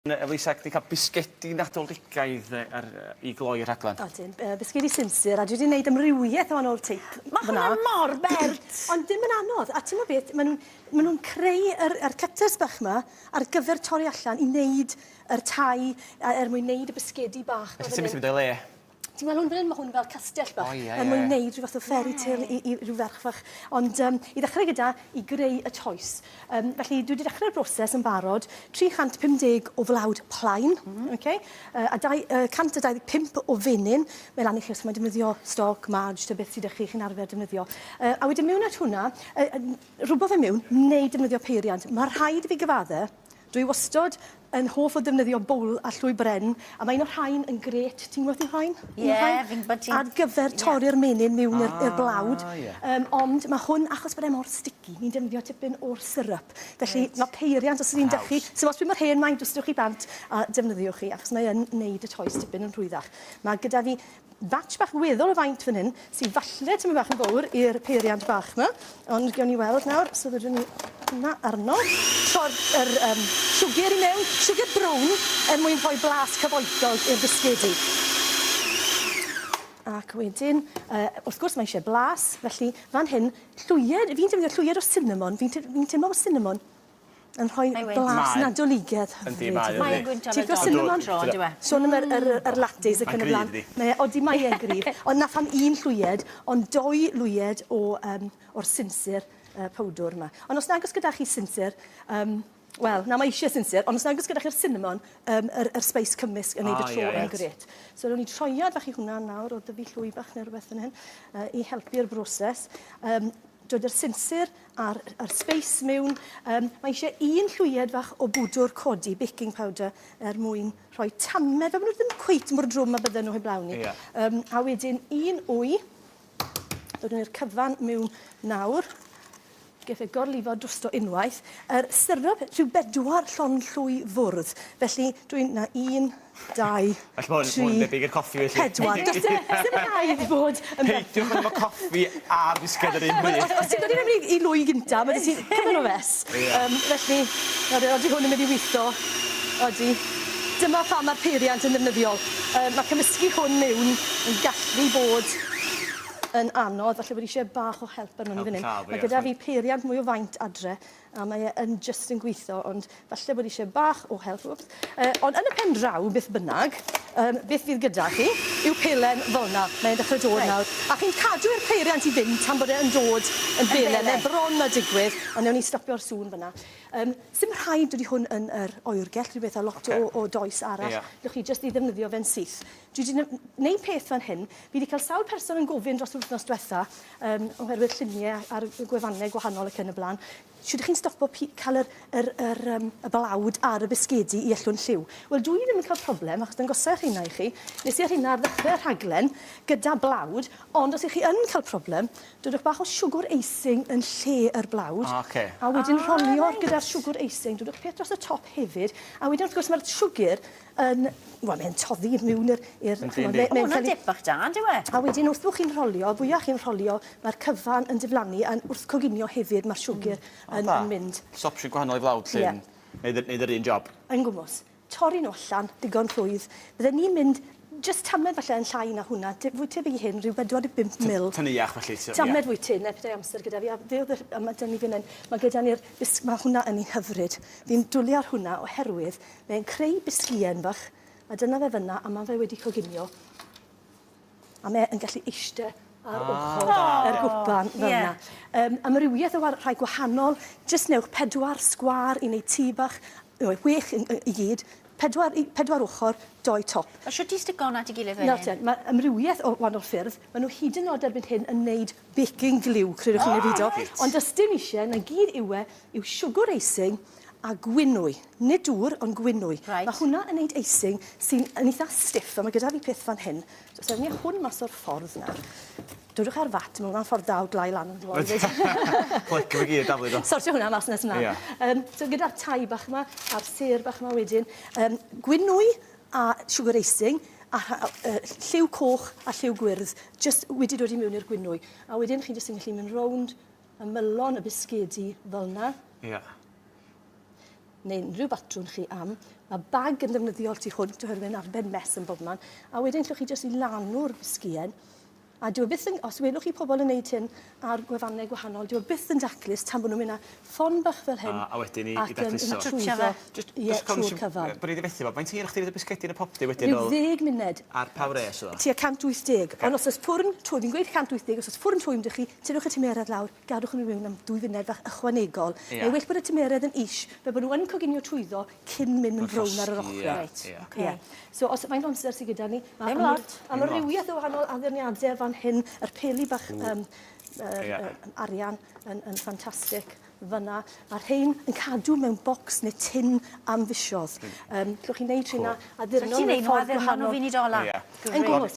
Lisa, wedi cael bisgedi Nadoligaidd i gloi rhaglen. Odyn, bisgedi Sinsir, a dwi wedi gwneud amrywiaeth o wahanol teip. Mae hwnna mor bert! Ond dim yn anodd. A ti'n meddwl beth, maen nhw'n creu yr cutters bach yma ar gyfer torri allan i wneud yr tai, mwyn wneud y bisgedi bach. Felly ti'n mynd o'i le? Ti'n meddwl hwn fan hyn, mae hwn fel castell bach. Mwyn wneud rhyw fath o fairy tale i rhyw ferch fach. Ond i ddechrau gyda, i greu y toes. Felly, dwi wedi dechrau'r broses yn barod 350 o flawd plaen, a 125 o fenyn, fel anna chi os mae'n defnyddio stoc, marge, ta beth sydd â chi'n arfer defnyddio. A wedyn mewn at hwnna, rhywbeth fe mewn, neu defnyddio peiriant. Mae rhaid fi gyfadde, dwi wastod yn hoff o defnyddio bowl a llwy bren, a mae un o'r rhain yn gret. Ti'n gwybod i'r rhain? Ie, fi'n bod ti'n... Ar gyfer torri'r menyn mewn i'r blawd. Ond mae hwn, achos bod e mor sticky, ni'n defnyddio tipyn o'r sirop. Felly mae peiriant os ydyn dychu. So os dwi'n mae'r hen mae'n dwstwch chi bant a defnyddiwch chi, achos mae yn wneud y toes tipyn yn rhwyddach. Mae gyda fi batch bach weddol o faint fan hyn, sy'n falle tyma bach yn fawr i'r peiriant bach yma. Ond gawn ni weld nawr, so ddydyn ni hwnna arno. Yr siwgr i mewn, siwgr brown, mwyn rhoi blas cyfoethog i'r bisgedi. Ac wedyn, wrth gwrs mae eisiau blas, felly fan hyn, llwyed, fi'n defnyddio llwyed o sinamwn, fi'n teimlo o sinamwn yn rhoi blas Nadoligaidd hyfryd. Mae'n gwyntio Ti'n gwybod sinamwn? Sôn am yr lattes ac yn y blaen. Odi mae e'n gryf. Ond nath am un llwyed, ond 2 lwyed o'r sinsir powdwr yma. Ond os nag os gyda chi sinsir, wel, na mae eisiau sinsir, ond os nag os gyda chi'r cinnamon, yr speis cymysg yn neud y tro yn gret. So, rwy'n ni troiad fach i hwnna nawr, o dyfu llwy bach neu rhywbeth yn hyn, i helpu'r broses. Dod yr sinsir a'r speis mewn. Mae eisiau un llwyed fach o bwdwr codi, baking powder, mwyn rhoi tamed. Fe maen nhw ddim cweit mor drwm a bydden nhw heblaw ni. A wedyn un wy. Dod nhw'r cyfan mewn nawr. Geith e gorlifo drosto unwaith. Yr sirop, rhyw 4 llon llwy fwrdd. Felly, dwi'n 1, 2, 3, 4. Does dim rhaid bod... Peidiwch yn efo coffi a'r bisged yr un bryd. Os ti'n dod i lwy gynta, mae ti'n cyfan o fes. Felly, oeddi hwn yn mynd i weithio. Oeddi. Dyma pha mae'r peiriant yn ddefnyddiol. Mae cymysgu hwn mewn yn gallu bod yn anodd, falle bod eisiau bach o help arno ni fan hyn. Mae gyda fi peiriant mwy o faint adre, a mae yn just yn gweithio, ond falle bod eisiau bach o help. Ond yn y pen draw, beth bynnag, beth fydd gyda chi, yw pelen fel yna. Mae'n dechrau dod nawr. A chi'n cadw'r peiriant i fynd tan bod e'n dod yn belen, neu bron a digwydd, ond newn ni stopio'r sŵn fyna. Sym rhaid wedi hwn yn yr oergell, rhywbeth a lot o does arall. Ydych chi jyst i ddefnyddio fe'n syth. Dwi wedi gwneud peth fan hyn, fi wedi cael sawl person yn gofyn dros wythnos diwetha, oherwydd lluniau a'r gwefannau gwahanol ac yn y blaen. Siwyd chi'n stopo cael y blawd ar y bisgedi i ellwn lliw? Wel, dwi ddim yn cael problem, achos yn gosau rheina i chi. Nes i ar hynna ar ddechrau'r rhaglen gyda blawd, ond os ych chi yn cael problem, dodwch bach o siwgr eising yn lle yr blawd. A wedyn rolio gyda'r siwgr eising, dodwch peth dros y top hefyd. A wedyn, wrth gwrs, mae'r siwgr yn... Wel, mae'n toddi mewn i'r... O, hwnna'n dip bach da, ynddo e? A wedyn, wrth bod chi'n rolio, fwyaf chi'n rolio, mae'r cyfan yn diflannu, a wrth coginio hefyd, mae'r siwgr yn mynd. Stopsiwn gwahanol i flawd llun, neud yr un job. Yn gwmws. Torri nhw allan, digon rhwydd. Byddwn ni'n mynd, just tamed falle yn llai na hwnna, fwy tebyg i hyn, rhyw 45 mil. Tyniach felly. Tamed fwy tyn, pethau amser gyda fi. A fe oedd yma dyn ni fan hyn, mae gyda ni'r... Mae hwnna yn ei hyfryd. Fi'n dwlu ar hwnna oherwydd, mae'n creu bisgien fach, a dyna fe fyna, a mae fe wedi coginio. A mae'n gallu eistedd ar ochr yr gwpan fel yna. Amrywiaeth o rhai gwahanol, jyst newch 4 sgwar i wneud tŷ bach, 6 i gyd, 4 ochr, 2 top. A sio ti stigon at i gilydd fan hyn? Mae amrywiaeth o wahanol ffyrdd, maen nhw hyd yn oed erbyn hyn yn wneud baking glue, credwch chi'n ei fido. Ond os dim eisiau, na gyd yw siwgr eising, a gwynwy. Nid dŵr, ond gwynwy. Mae hwnna yn gwneud eising sy'n yn eitha stiff, a mae gyda fi peth fan hyn. So, sef ni hwn mas o'r ffordd nawr. Dwydwch ar fat, mae hwnna'n ffordd daw glai lan yn gloi. Clic efo gyd, daflu do. Sortio hwnna mas nes yna. So, gyda'r tai bach yma, a'r sêr bach yma wedyn, gwynwy a siwgr eising, a lliw coch a lliw gwyrdd, just wedi dod i mewn i'r gwynwy. A wedyn, chi'n jyst yn gallu mynd rownd y melon y bisgedi fel yna. Neu unrhyw batrwm chi am, a bag yn ddefnyddiol tu hwnt oherwydd yn arben mes yn bob man. A wedyn llwch chi jyst i lanw'r bisgien. A dyw byth yn, os welwch chi pobl yn neud hyn ar gwefannau gwahanol, dyw byth yn daclus tan bod nhw'n mynd â ffon bach fel hyn. A wedyn i dacluso. Trwy'r cyfan. Bod i wedi fethu fo, mae'n hir chdi fydd y bisgedi yn y popdi wedyn Ryw 10 munud. Ar pa wres o? Tua 180. Ond os oes ffwrn twym, fi'n gweud 180, os oes ffwrn twym dych chi, tynwch y tymeredd lawr, gadwch nhw mewn am 2 funud fach ychwanegol. Neu well bod y tymeredd yn is, fe bod nhw yn coginio trwyddo cyn mynd yn brown ar yr ochr. So, os mae'n amser sydd gyda ni, am y rywiaeth o wahanol addurniadau fan hyn, yr peli bach arian yn ffantastig fyna. A'r rhain yn cadw mewn bocs neu tin am fisiodd. Llwch chi'n neud trwy'na addurno mewn ffordd gwahanol. Ti'n neud nhw addurno fi'n i dola. Yn gwrs.